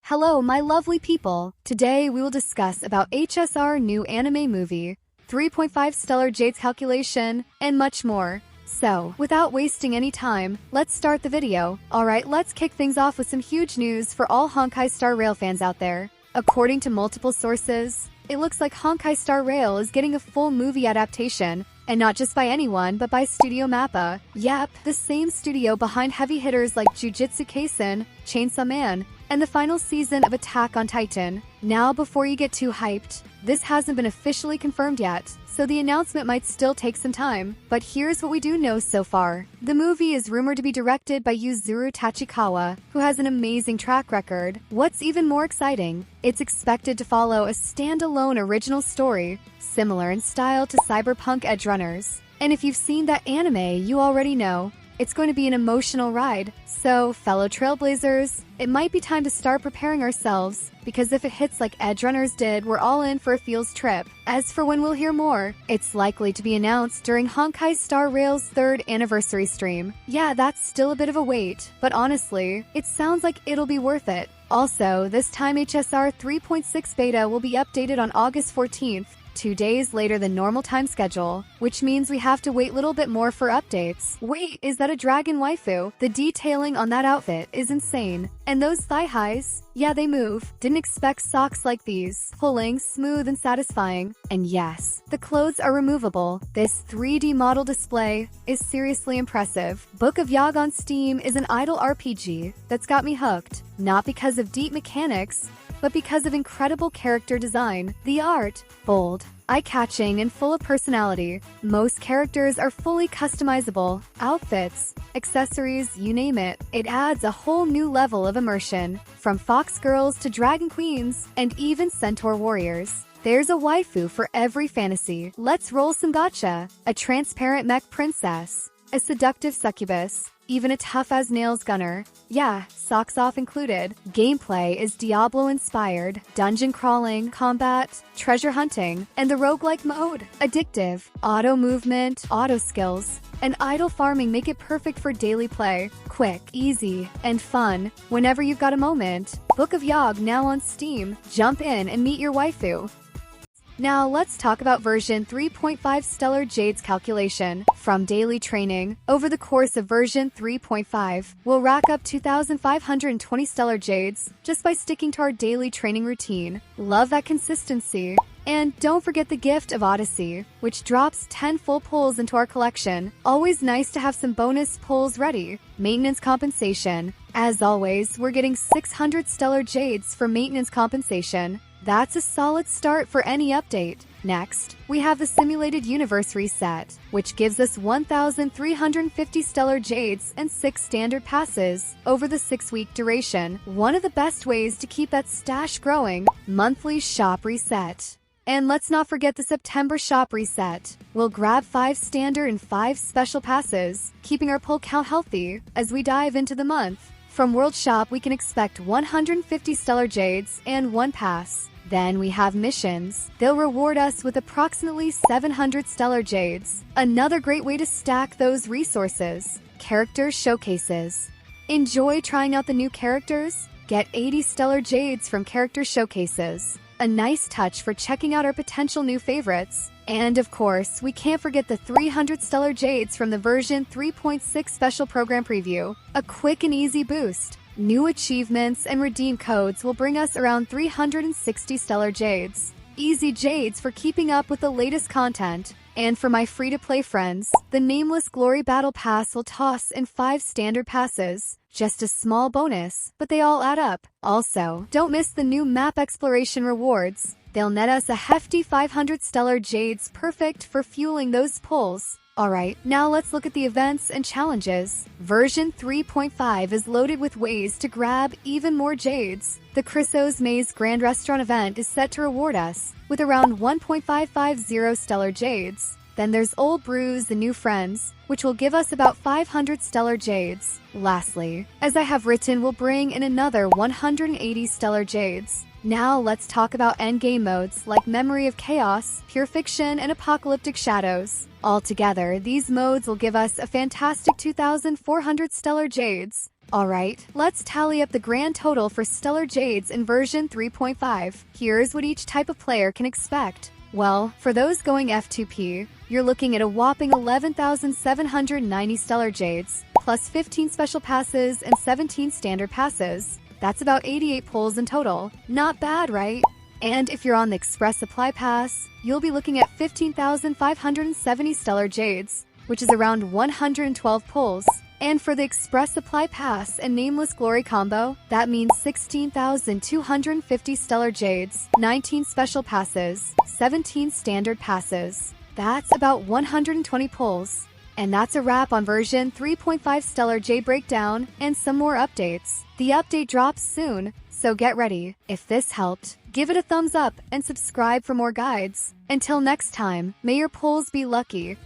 Hello, my lovely people. Today we will discuss about HSR new anime movie, 3.5 Stellar Jades calculation, and much more. So, without wasting any time, let's start the video. Alright, let's kick things off with some huge news for all Honkai Star Rail fans out there. According to multiple sources, it looks like Honkai Star Rail is getting a full movie adaptation, and not just by anyone, but by Studio MAPPA. Yep, the same studio behind heavy hitters like Jujutsu Kaisen, Chainsaw Man, and the final season of Attack on Titan. Now, before you get too hyped, this hasn't been officially confirmed yet, so the announcement might still take some time. But here's what we do know so far. The movie is rumored to be directed by Yuzuru Tachikawa, who has an amazing track record. What's even more exciting, it's expected to follow a standalone original story, similar in style to Cyberpunk Edgerunners. And if you've seen that anime, you already know it's going to be an emotional ride. So, fellow Trailblazers, it might be time to start preparing ourselves, because if it hits like Edgerunners did, we're all in for a feels trip. As for when we'll hear more, it's likely to be announced during Honkai Star Rail's 3rd anniversary stream. Yeah, that's still a bit of a wait, but honestly, it sounds like it'll be worth it. Also, this time HSR 3.6 beta will be updated on August 14th, 2 days later than normal time schedule, which means we have to wait a little bit more for updates. Wait, is that a dragon waifu? The detailing on that outfit is insane. And those thigh highs? Yeah, they move. Didn't expect socks like these. Pulling, smooth and satisfying. And yes, the clothes are removable. This 3D model display is seriously impressive. Book of Yog on Steam is an idle RPG that's got me hooked. Not because of deep mechanics, but because of incredible character design. The art, bold, eye-catching, and full of personality. Most characters are fully customizable. Outfits, accessories, you name it. It adds a whole new level of immersion. From fox girls to dragon queens, and even centaur warriors. There's a waifu for every fantasy. Let's roll some gacha. A transparent mech princess, a seductive succubus, even a tough-as-nails gunner. Yeah, socks off included. Gameplay is Diablo-inspired, dungeon crawling, combat, treasure hunting, and the roguelike mode. Addictive, auto-movement, auto-skills, and idle farming make it perfect for daily play. Quick, easy, and fun whenever you've got a moment. Book of Yog now on Steam. Jump in and meet your waifu. Now let's talk about version 3.5 Stellar Jades calculation. From daily training, over the course of version 3.5, we'll rack up 2,520 Stellar Jades just by sticking to our daily training routine. Love that consistency. And don't forget the gift of Odyssey, which drops 10 full pulls into our collection. Always nice to have some bonus pulls ready. Maintenance compensation. As always, we're getting 600 Stellar Jades for maintenance compensation. That's a solid start for any update. Next, we have the Simulated Universe Reset, which gives us 1,350 Stellar Jades and 6 standard passes over the 6-week duration. One of the best ways to keep that stash growing. Monthly Shop Reset. And let's not forget the September Shop Reset. We'll grab 5 standard and 5 special passes, keeping our pull count healthy as we dive into the month. From World Shop, we can expect 150 Stellar Jades and 1 pass. Then we have missions. They'll reward us with approximately 700 Stellar Jades. Another great way to stack those resources. Character Showcases. Enjoy trying out the new characters? Get 80 Stellar Jades from Character Showcases. A nice touch for checking out our potential new favorites. And of course, we can't forget the 300 Stellar Jades from the version 3.6 special program preview. A quick and easy boost. New achievements and redeem codes will bring us around 360 Stellar Jades. Easy Jades for keeping up with the latest content. And for my free-to-play friends, the Nameless Glory Battle Pass will toss in 5 standard passes. Just a small bonus, but they all add up. Also, don't miss the new map exploration rewards. They'll net us a hefty 500 Stellar Jades, perfect for fueling those pulls. Alright, now let's look at the events and challenges. Version 3.5 is loaded with ways to grab even more Jades. The Chrysos Maze Grand Restaurant event is set to reward us with around 1.550 Stellar Jades. Then there's Old Brews and New Friends, which will give us about 500 Stellar Jades. Lastly, as I have written, we'll bring in another 180 Stellar Jades. Now let's talk about endgame modes like Memory of Chaos, Pure Fiction, and Apocalyptic Shadows. Altogether, these modes will give us a fantastic 2,400 Stellar Jades. Alright, let's tally up the grand total for Stellar Jades in version 3.5. Here's what each type of player can expect. Well, for those going F2P, you're looking at a whopping 11,790 Stellar Jades, plus 15 special passes and 17 standard passes. That's about 88 pulls in total. Not bad, right? And if you're on the Express Supply Pass, you'll be looking at 15,570 Stellar Jades, which is around 112 pulls. And for the Express Supply Pass and Nameless Glory combo, that means 16,250 Stellar Jades, 19 special passes, 17 standard passes. That's about 120 pulls. And that's a wrap on version 3.5 Stellar Jade breakdown and some more updates. The update drops soon, so get ready. If this helped, give it a thumbs up and subscribe for more guides. Until next time, may your pulls be lucky.